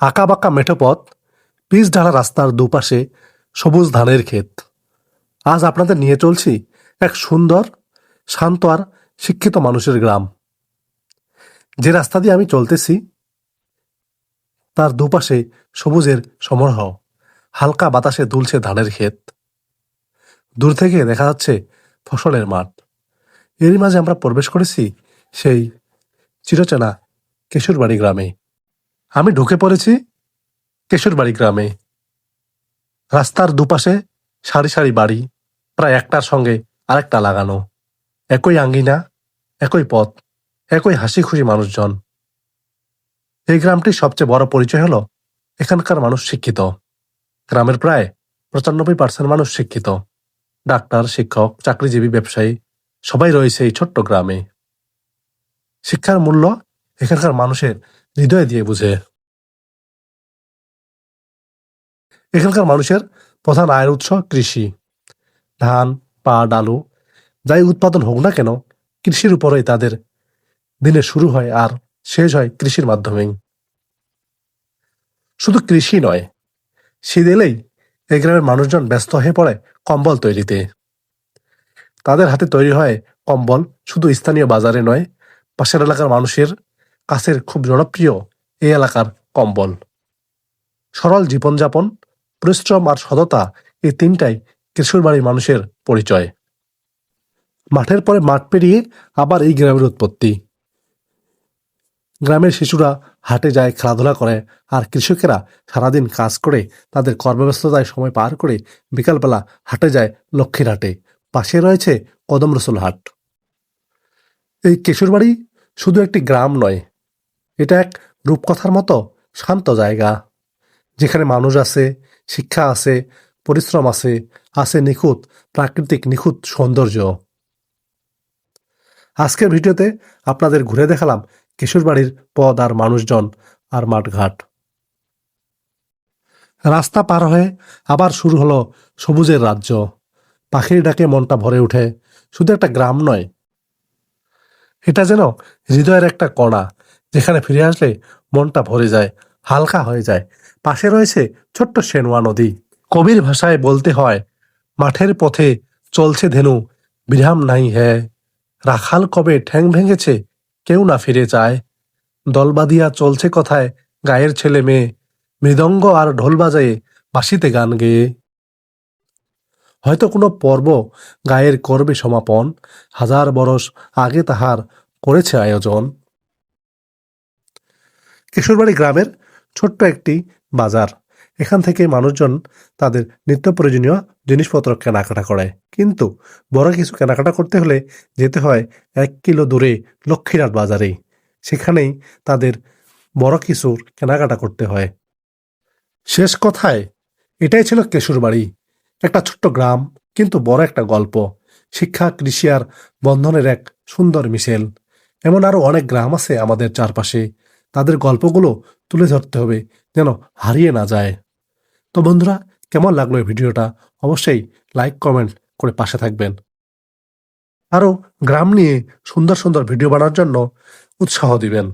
আঁকাবাঁকা মেঠো পথ, পিচ ঢালা রাস্তার দুপাশে সবুজ ধানের ক্ষেত। আজ আপনাদের নিয়ে চলছি এক সুন্দর, শান্ত আর শিক্ষিত মানুষের গ্রাম। যে রাস্তা দিয়ে আমি চলতেছি তার দুপাশে সবুজের সমারোহ, হালকা বাতাসে দুলছে ধানের ক্ষেত। দূর থেকে দেখা যাচ্ছে ফসলের মাঠ। এরই মাঝে আমরা প্রবেশ করেছি সেই চিরচেনা কেশুরবাড়ি গ্রামে। আমি ঢুকে পড়েছি কেশুরবাড়ি গ্রামে। রাস্তার দুপাশে সারি সারি বাড়ি, প্রায় একটার সঙ্গে আরেকটা লাগানো। একই আঙ্গিনা, একই পথ, একই হাসি খুশি মানুষজন। এই গ্রামটির সবচেয়ে বড় পরিচয় হলো এখানকার মানুষ শিক্ষিত। গ্রামের প্রায় 95% মানুষ শিক্ষিত। ডাক্তার, শিক্ষক, চাকরিজীবী, ব্যবসায়ী সবাই রয়েছে এই ছোট্ট গ্রামে। শিক্ষার মূল্য এখানকার মানুষের হৃদয় দিয়ে বুঝে। এখানকার মানুষের প্রধান আয়ের উৎস কৃষি। ধান, পাট, আলু যাই উৎপাদন হোক না কেন, কৃষির উপরেই তাদের দিনের শুরু হয় আর শেষ হয় কৃষির মাধ্যমেই। শুধু কৃষি নয়, শীত এলেই এই গ্রামের মানুষজন ব্যস্ত হয়ে পড়ে কম্বল তৈরিতে। তাদের হাতে তৈরি হয় কম্বল শুধু স্থানীয় বাজারে নয়, পাশের এলাকার মানুষের কাছের খুব জনপ্রিয় এই এলাকার কম্বল। সরল জীবনযাপন, পরিশ্রম আর সততা, এই তিনটাই কিশোরবাড়ির মানুষের পরিচয়। মাঠের পরে মাঠ পেরিয়ে আবার এই গ্রামের উৎপত্তি। গ্রামের শিশুরা হাটে যায়, খেলাধুলা করে, আর কৃষকেরা সারাদিন কাজ করে তাদের কর্মব্যস্ততায় সময় পার করে বিকালবেলা হাটে যায় লক্ষ্মীর হাটে। পাশে রয়েছে কদম রসুল হাট। এই কেশুরবাড়ি শুধু একটি গ্রাম নয়, এটা এক রূপকথার মতো শান্ত জায়গা, যেখানে মানুষ আছে, শিক্ষা আছে, পরিশ্রম আছে, আছে নিখুঁত প্রাকৃতিক নিখুঁত সৌন্দর্য। আজকের ভিডিওতে আপনাদের ঘুরে দেখালাম কিশোরবাড়ির পথ আর মানুষজন আর মাঠঘাট। রাস্তা পার হয়ে আবার শুরু হলো সবুজের রাজ্য। পাখির ডাকে মনটা ভরে ওঠে। শুধু একটা গ্রাম নয়, এটা যেন হৃদয়ের একটা কণা, যেখানে ফিরে আসলে মনটা ভরে যায়, হালকা হয়ে যায়। পাশে রয়েছে ছোট্ট সেনুয়া নদী। কবির ভাষায় বলতে হয়, মাঠের পথে চলছে ধেনু, বিরাম নাই হ্যাঁ, রাখাল কবে ঠ্যাং ভেঙেছে, কেউ না ফিরে যায়। দল বাঁধিয়া চলছে কথায় গায়ের ছেলে মেয়ে, মৃদঙ্গ আর ঢোল বাজায়ে বাঁশিতে গান গেয়ে। হয়তো কোনো পর্ব গায়ের করবে সমাপন, হাজার বরষ আগে তাহার করেছে আয়োজন। কিশোরবাড়ি গ্রামের ছোট্ট একটি বাজার। এখান থেকে মানুষজন তাদের নিত্য প্রয়োজনীয় জিনিসপত্র কেনাকাটা করে। কিন্তু বড় কিছু কেনাকাটা করতে হলে যেতে হয় 1 কিলো দূরে লক্ষ্মীরহাট বাজারে। সেখানেই তাদের বড় কিছুর কেনাকাটা করতে হয়। শেষ কথায় এটাই ছিল কেশুরবাড়ি, একটা ছোট্ট গ্রাম, কিন্তু বড় একটা গল্প। শিক্ষা, কৃষি আর বন্ধনের এক সুন্দর মিশেল। এমন আরো অনেক গ্রাম আছে আমাদের চারপাশে। তাদের গল্পগুলো তুলে ধরতে হবে, যেন হারিয়ে না যায়। তো বন্ধুরা, কেমন লাগলো এই ভিডিওটা? অবশ্যই লাইক, কমেন্ট করে পাশে থাকবেন। আরো গ্রাম নিয়ে সুন্দর সুন্দর ভিডিও বানানোর জন্য উৎসাহ দিবেন।